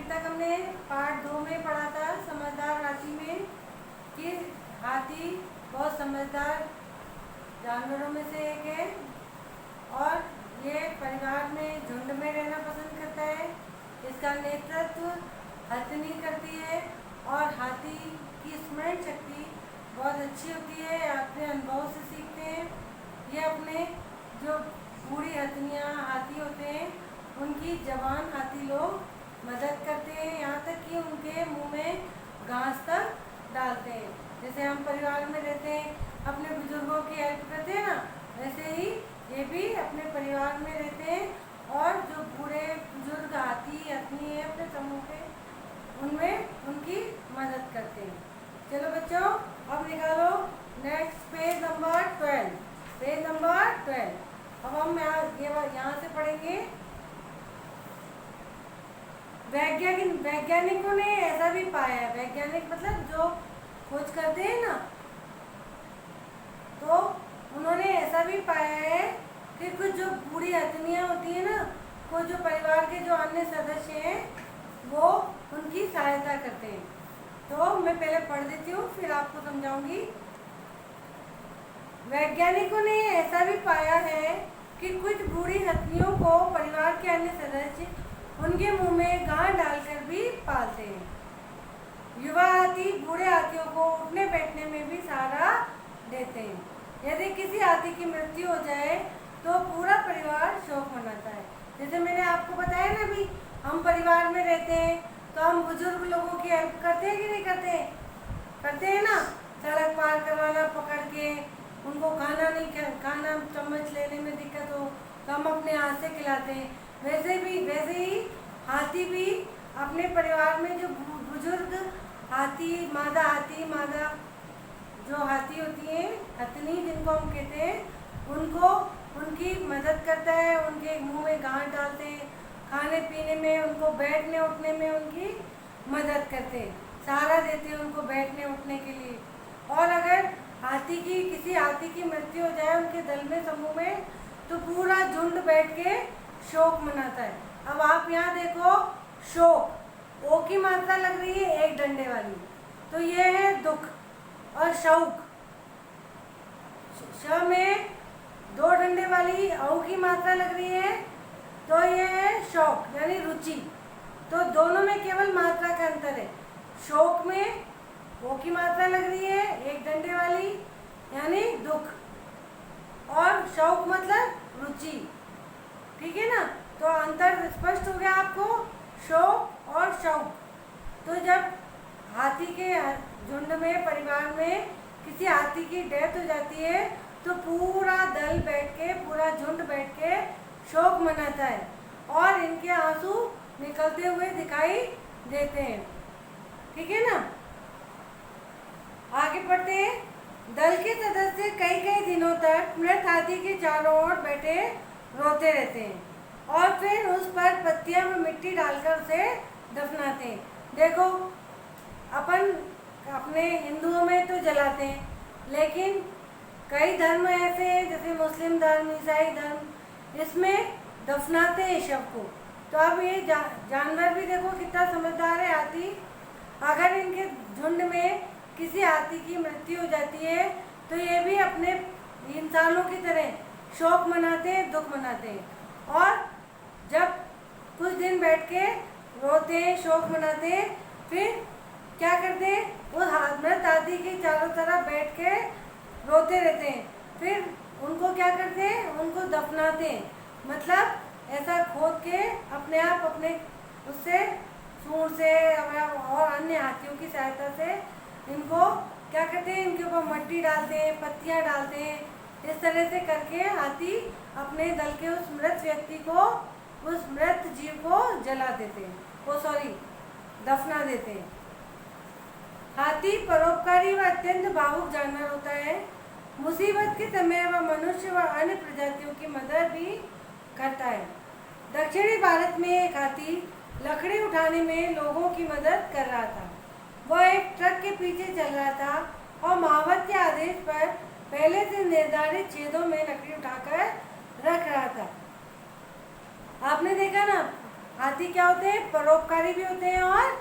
तक हमने पार्ट 2 में पढ़ा था समझदार हाथी में कि हाथी बहुत समझदार जानवरों में से एक है और ये परिवार में झुंड में रहना पसंद करता है। इसका नेतृत्व हथनी करती है और हाथी की स्मरण शक्ति बहुत अच्छी होती है, अपने अनुभव से सीखते हैं। ये अपने जो बूढ़ी हथनियाँ हाथी होते हैं उनकी जवान हाथी लोग मदद करते हैं, यहाँ तक कि उनके मुंह में घास तक डालते हैं। जैसे हम परिवार में रहते हैं अपने बुजुर्गों की हेल्प करते हैं ना, वैसे ही ये भी अपने परिवार में रहते हैं और जो बूढ़े बुजुर्ग हाथी हथनी है अपने समूह के उनमें उनकी मदद करते हैं। चलो बच्चों, अब निकालो next page number 12। Page number 12। अब हम यहाँ से पढ़ेंगे। वैज्ञानिकों ने ऐसा भी पाया है, वैज्ञानिक मतलब जो खोज करते हैं ना, तो उन्होंने ऐसा भी पाया है कि कुछ जो बूढ़ी हथनियाँ होती है ना, कुछ जो परिवार के जो अन्य सदस्य हैं वो उनकी सहायता करते हैं। तो मैं पहले पढ़ देती हूँ फिर आपको समझाऊंगी। वैज्ञानिकों ने ऐसा भी पाया है कि कुछ बूढ़ी हथनियों को परिवार के अन्य सदस्य उनके मुंह में गांठ डालकर भी पालते हैं। युवा हाथी बूढ़े हाथियों को उठने बैठने में भी सहारा देते हैं। यदि किसी हाथी की मृत्यु हो जाए तो पूरा परिवार शोक मनाता है। जैसे मैंने आपको बताया ना, अभी हम परिवार में रहते हैं तो हम बुजुर्ग लोगों की हेल्प करते हैं कि नहीं करते? करते हैं ना। सड़क पार करवाना पकड़ के, उनको खाना चम्मच लेने में दिक्कत हो तो हम अपने हाथ से खिलाते हैं। वैसे ही हाथी भी अपने परिवार में जो बुजुर्ग हाथी मादा जो हाथी होती हैं हथनी जिनको हम कहते हैं, उनको उनकी मदद करता है, उनके मुंह में गांठ डालते हैं, खाने पीने में उनको बैठने उठने में उनकी मदद करते हैं, सहारा देते हैं उनको बैठने उठने के लिए। और अगर किसी हाथी की मृत्यु हो जाए उनके दल में समूह में तो पूरा झुंड बैठ के शोक मनाता है। अब आप यहाँ देखो, शोक ओ की मात्रा लग रही है एक डंडे वाली, तो ये है दुख। और शौक श में 2 डंडे वाली औ की मात्रा लग रही है तो ये है शौक यानी रुचि। तो दोनों में केवल मात्रा का अंतर है। शौक में ओ की मात्रा लग रही है एक डंडे वाली यानी दुख, और शौक मतलब रुचि। ठीक है ना? तो अंतर स्पष्ट हो गया आपको, शौक और शौक। तो जब हाथी के झुंड में परिवार में किसी हाथी की डेथ हो जाती है तो पूरा दल बैठ के, पूरा झुंड बैठ के शोक मनाता है और इनके आंसू निकलते हुए दिखाई देते हैं। ठीक है ना? आगे बढ़ते हैं। दल के सदस्य कई दिनों तक मृत हाथी के चारों ओर बैठे रोते रहते हैं और फिर उस पर पत्तियां व मिट्टी डालकर उसे दफनाते हैं। देखो, अपन अपने हिंदुओं में तो जलाते हैं, लेकिन कई धर्म ऐसे हैं जैसे मुस्लिम धर्म, ईसाई धर्म, इसमें दफनाते हैं शव को। तो अब ये जानवर भी देखो कितना समझदार है हाथी। अगर इनके झुंड में किसी हाथी की मृत्यु हो जाती है तो ये भी अपने इंसानों की तरह शोक मनाते हैं, दुख मनाते हैं और जब कुछ दिन बैठ के रोते हैं, शोक मनाते हैं, फिर क्या करते हैं, उस मृत हाथी के चारों तरफ बैठ के रोते रहते हैं। फिर उनको क्या करते हैं, उनको दफनाते हैं। मतलब ऐसा खोद के अपने आप अपने उससे सूंड से और अन्य हाथियों की सहायता से इनको क्या करते हैं, इनके ऊपर मिट्टी डालते हैं, पत्तियां डालते हैं। इस तरह से करके हाथी अपने दल के उस मृत व्यक्ति को, उस मृत जीव को जला देते हैं, दफना देते हैं। हाथी परोपकारी व अत्यंत भावुक जानवर होता है। मुसीबत के समय वह मनुष्य व अन्य प्रजातियों की मदद भी करता है। दक्षिणी भारत में एक हाथी लकड़ी उठाने में लोगों की मदद कर रहा था। वह एक ट्रक के पीछे चल रहा था और महावत के आदेश पर पहले से निर्धारित छेदों में लकड़ी उठाकर रख रहा था। आपने देखा ना, हाथी क्या होते हैं, परोपकारी भी होते हैं और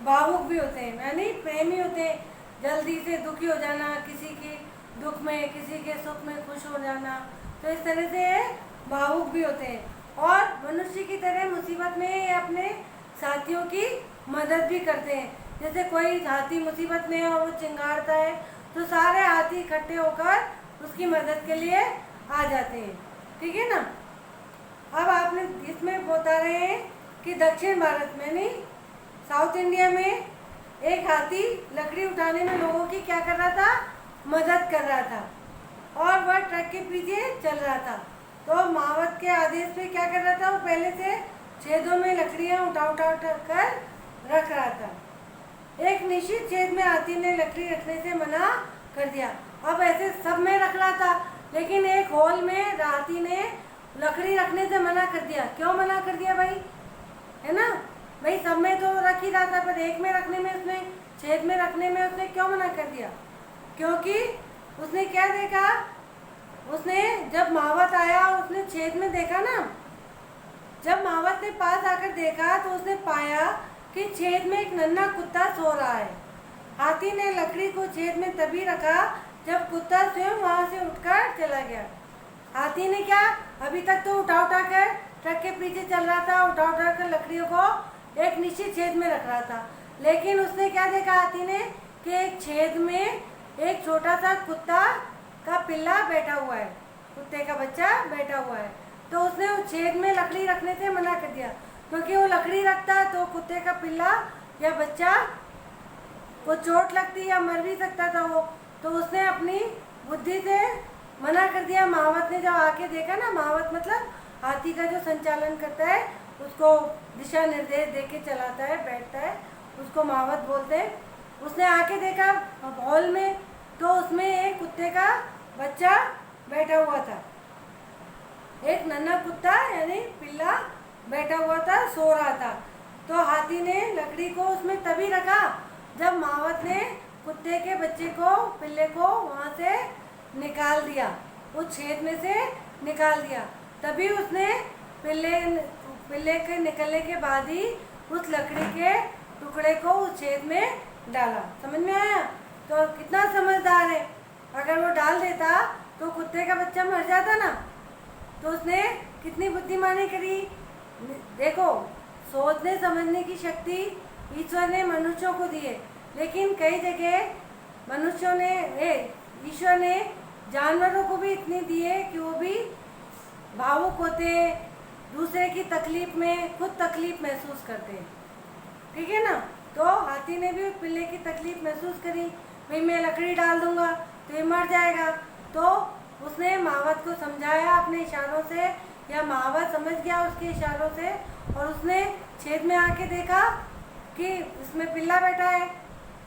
भावुक भी होते हैं, यानी प्रेमी होते हैं। जल्दी से दुखी हो जाना, किसी के दुख में, किसी के सुख में खुश हो जाना, तो इस तरह से भावुक भी होते हैं। और मनुष्य की तरह मुसीबत में ये अपने साथियों की मदद भी करते हैं। जैसे कोई हाथी मुसीबत में है और वो चिंगारता है, तो सारे हाथी इकट्ठे होकर उसकी मदद के लिए आ जाते हैं। ठीक है ना। अब आपने इसमें बता रहे हैं कि दक्षिण भारत में, नहीं साउथ इंडिया में, एक हाथी लकड़ी उठाने में लोगों की क्या कर रहा था, मदद कर रहा था और वह ट्रक के पीछे चल रहा था। तो महावत के आदेश पे क्या कर रहा था, वो पहले से छेदों में लकड़ियाँ उठा कर रख रहा था। एक निश्चित छेद में हाथी ने लकड़ी रखने से मना कर दिया। अब ऐसे सब में रख रहा था, लेकिन एक होल में हाथी ने लकड़ी रखने से मना कर दिया। क्यों मना कर दिया भाई, है ना भाई, सब में तो रख ही रहा था, पर एक में रखने में उसने, छेद में रखने में उसने क्यों मना कर दिया? क्योंकि उसने क्या देखा, उसने जब महावत आया और उसने छेद में देखा ना, जब महावत ने पास आकर देखा तो उसने पाया कि छेद में एक नन्हा कुत्ता सो रहा है। हाथी ने लकड़ी को छेद में तभी रखा जब कुत्ता स्वयं वहां से उठकर चला गया। हाथी ने क्या, अभी तक तो उठा कर ट्रक के पीछे चल रहा था, उठा कर लकड़ियों को एक निश्चित छेद में रख रहा था, लेकिन उसने क्या देखा हाथी ने कि एक छेद में एक छोटा सा कुत्ता का पिल्ला बैठा हुआ है, कुत्ते का बच्चा बैठा हुआ है। तो उसने उस छेद में लकड़ी रखने से मना कर दिया, क्योंकि वो लकड़ी रखता तो कुत्ते का पिल्ला या बच्चा को चोट लगती या मर भी सकता था वो। तो उसने अपनी बुद्धि से मना कर दिया। महावत ने जब आके देखा ना, महावत मतलब हाथी का जो संचालन करता है, उसको दिशा निर्देश दे के चलाता है, बैठता है, उसको महावत बोलते हैं। उसने आके देखा हॉल में, तो उसमें एक कुत्ते का बच्चा बैठा हुआ था, एक नन्हा कुत्ता यानी पिल्ला बैठा हुआ था, सो रहा था। तो हाथी ने लकड़ी को उसमें तभी रखा जब महावत ने कुत्ते के बच्चे को, पिल्ले को वहाँ से निकाल दिया, उस छेद में से निकाल दिया। तभी उसने पिल्ले के निकलने के बाद ही उस लकड़ी के टुकड़े को उस छेद में डाला। समझ में आया? तो कितना समझदार है, अगर वो डाल देता तो कुत्ते का बच्चा मर जाता ना। तो उसने कितनी बुद्धिमानी करी। देखो, सोचने समझने की शक्ति ईश्वर ने मनुष्यों को दी है, लेकिन कई जगह मनुष्यों ने, ईश्वर ने जानवरों को भी इतनी दी है कि वो भी भावुक होते हैं, दूसरे की तकलीफ में खुद तकलीफ महसूस करते हैं। ठीक है ना। तो हाथी ने भी पिल्ले की तकलीफ महसूस करी, भाई मैं लकड़ी डाल दूंगा तो ये मर जाएगा। तो उसने महावत को समझाया अपने इशारों से, या महावत समझ गया उसके इशारों से, और उसने छेद में आके देखा कि इसमें पिल्ला बैठा है,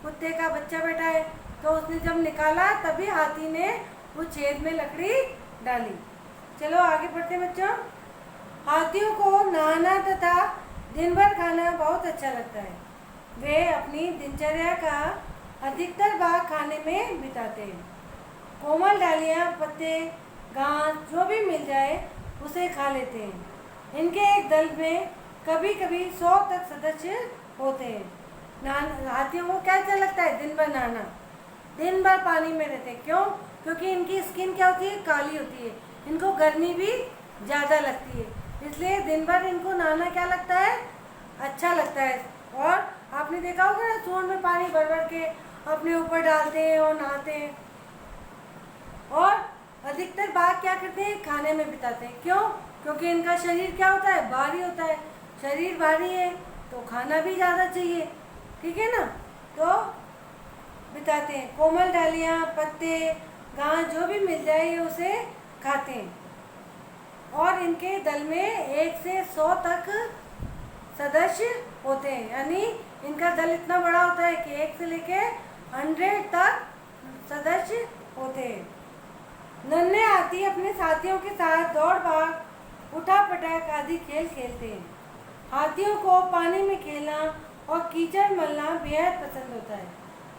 कुत्ते का बच्चा बैठा है। तो उसने जब निकाला तभी हाथी ने उस छेद में लकड़ी डाली। चलो आगे बढ़ते बच्चों। हाथियों को नहाना तथा दिन भर खाना बहुत अच्छा लगता है। वे अपनी दिनचर्या का अधिकतर भाग खाने में बिताते हैं। कोमल डालियाँ, पत्ते, घास जो भी मिल जाए उसे खा लेते हैं। इनके एक दल में कभी कभी 100 तक सदस्य होते हैं। हाथियों को क्या अच्छा लगता है? दिन भर नहाना, दिन भर पानी में रहते हैं। क्यों? क्योंकि इनकी स्किन क्या होती है? काली होती है। इनको गर्मी भी ज़्यादा लगती है, इसलिए दिन भर इनको नहाना क्या लगता है? अच्छा लगता है। और आपने देखा होगा ना, सूंड में पानी भर भर के अपने ऊपर डालते हैं और नहाते हैं। और अधिकतर भाग क्या करते हैं? खाने में बिताते हैं। क्यों? क्योंकि इनका शरीर क्या होता है? भारी होता है। शरीर भारी है तो खाना भी ज़्यादा चाहिए। ठीक है ना। तो बिताते हैं। कोमल डालियाँ, पत्ते, घास जो भी मिल जाए ये उसे खाते हैं। और इनके दल में 1 से 100 तक सदस्य होते हैं, यानी इनका दल इतना बड़ा होता है कि 1 से लेके 100 तक सदस्य होते हैं। नन्हे हाथी अपने साथियों के साथ दौड़ भाग, उठा पटक आदि खेल खेलते हैं। हाथियों को पानी में खेलना और कीचड़ मलना बेहद पसंद होता है।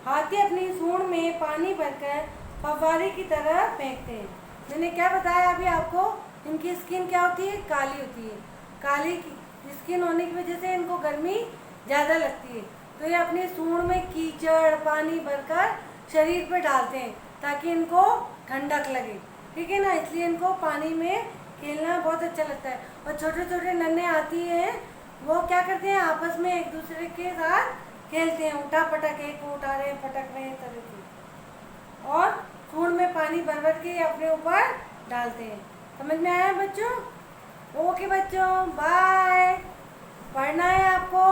हाथी अपनी सूंड में पानी भरकर फव्वारे की तरह फेंकते हैं। मैंने क्या बताया अभी आपको? इनकी स्किन क्या होती है? काली होती है। काली स्किन होने की वजह से इनको गर्मी ज़्यादा लगती है, तो ये अपनी सूंड में कीचड़ पानी भरकर शरीर पे डालते हैं ताकि इनको ठंडक लगे, ठीक है ना। इसलिए इनको पानी में खेलना बहुत अच्छा लगता है। और छोटे छोटे नन्हे हाथी हैं, वो क्या करते हैं, आपस में एक दूसरे के साथ खेलते हैं, उठा पटक, एक को उठा रहे हैं, पटक रहे हैं, तरह से, और सूंड में पानी भर भर के अपने ऊपर डालते हैं। समझ में आया बच्चों? ओके बच्चों, बाय। पढ़ना है आपको।